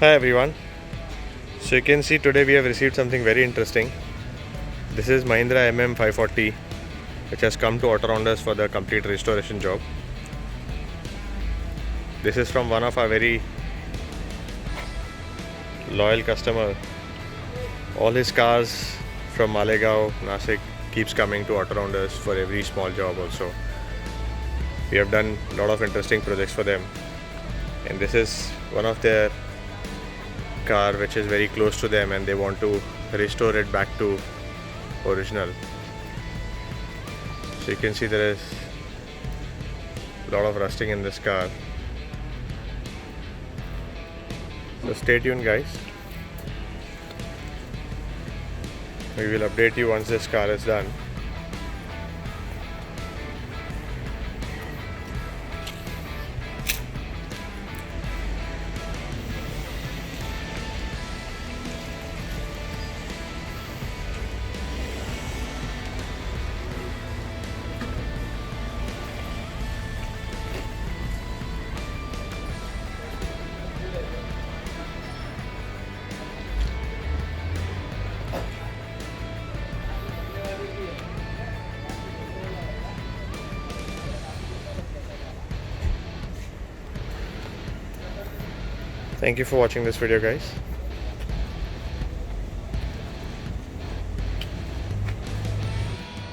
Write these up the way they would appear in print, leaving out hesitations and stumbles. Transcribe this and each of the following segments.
Hi everyone. So you can see today we have received something very interesting. This is Mahindra MM540 which has come to Autorounders for the complete restoration job. This is from one of our very loyal customer. All his cars from Malegaon, Nasik keeps coming to Autorounders for every small job also. We have done a lot of interesting projects for them, and this is one of their car which is very close to them and they want to restore it back to original. So you can see there is a lot of rusting in this car. So stay tuned guys. We will update you once this car is done. Thank you for watching this video guys.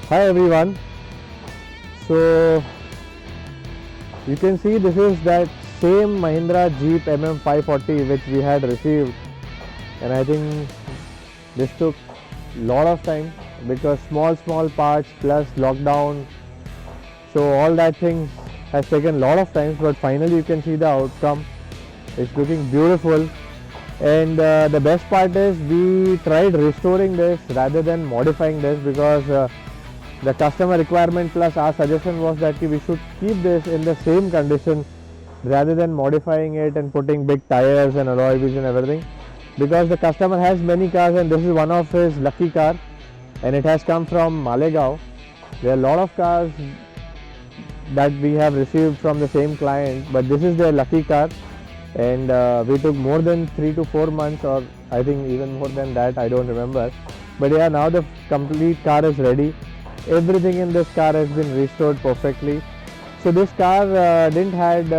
Hi everyone. So you can see this is that same Mahindra Jeep MM540 which we had received, and I think this took lot of time because small parts plus lockdown, so all that things has taken lot of time, but finally you can see the outcome. It's looking beautiful, and the best part is we tried restoring this rather than modifying this because the customer requirement plus our suggestion was that we should keep this in the same condition rather than modifying it and putting big tires and alloy wheels and everything, because the customer has many cars and this is one of his lucky car and it has come from Malegaon. There are a lot of cars that we have received from the same client, but this is their lucky car, and we took more than 3 to 4 months, or I think even more than that, I don't remember. But yeah, now the complete car is ready. Everything in this car has been restored perfectly. So this car didn't had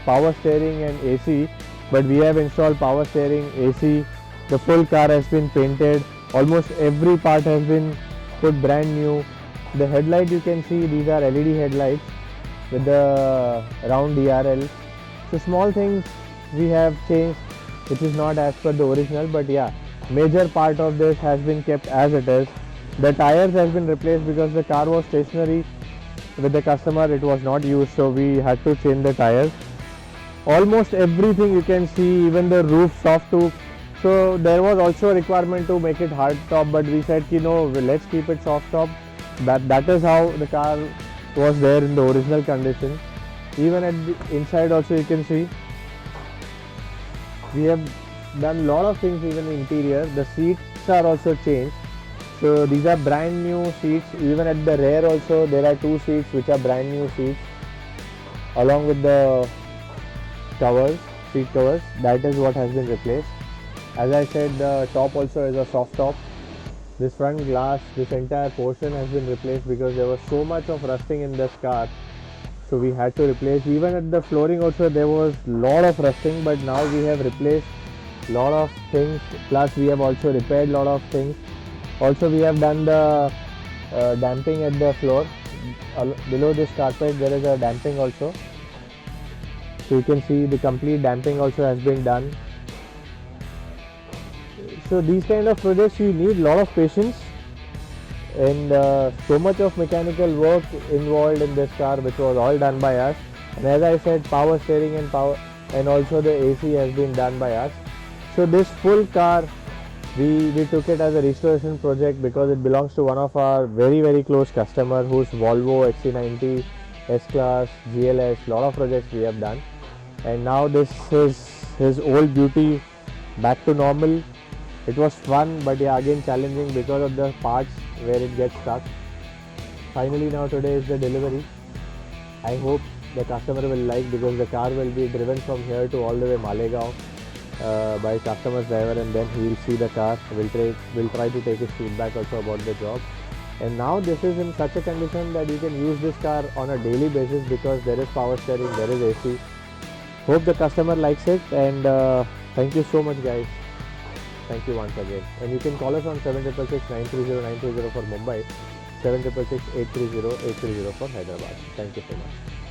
power steering and AC, but we have installed power steering, AC. The full car has been painted. Almost every part has been put brand new. The headlight, you can see these are LED headlights with the round DRL. So small things we have changed which is not as per the original, but yeah, major part of this has been kept as it is. The tires has been replaced because the car was stationary with the customer, it was not used, so we had to change the tires. Almost everything you can see, even the roof soft top. So there was also a requirement to make it hard top, but we said no, let's keep it soft top. That is how the car was there in the original condition. Even at the inside also you can see we have done a lot of things. Even interior, the seats are also changed, so these are brand new seats. Even at the rear also there are 2 seats which are brand new seats, along with the covers, seat covers. That is what has been replaced. As I said, the top also is a soft top. This front glass, this entire portion has been replaced because there was so much of rusting in this car. So we had to replace. Even at the flooring also there was lot of rusting, but now we have replaced lot of things, plus we have also repaired lot of things. Also we have done the damping at the floor. Below this carpet there is a damping also, so you can see the complete damping also has been done. So these kind of projects you need lot of patience, and so much of mechanical work involved in this car, which was all done by us. And as I said, power steering and also the AC has been done by us. So this full car we took it as a restoration project because it belongs to one of our very close customer, who's Volvo XC90, S-Class, GLS. Lot of projects we have done, and now this is his old beauty back to normal. It was fun, but yeah, again challenging because of the parts where it gets stuck. Finally now today is the delivery. I hope the customer will like, because the car will be driven from here to all the way Malegaon. by customer's driver, and then he will see the car. We'll try to take his feedback also about the job. And now this is in such a condition that you can use this car on a daily basis because there is power steering, there is AC. Hope the customer likes it, and thank you so much, guys. Thank you once again. And you can call us on 7666 930 930 for Mumbai, 7666 830 830 for Hyderabad. Thank you so much.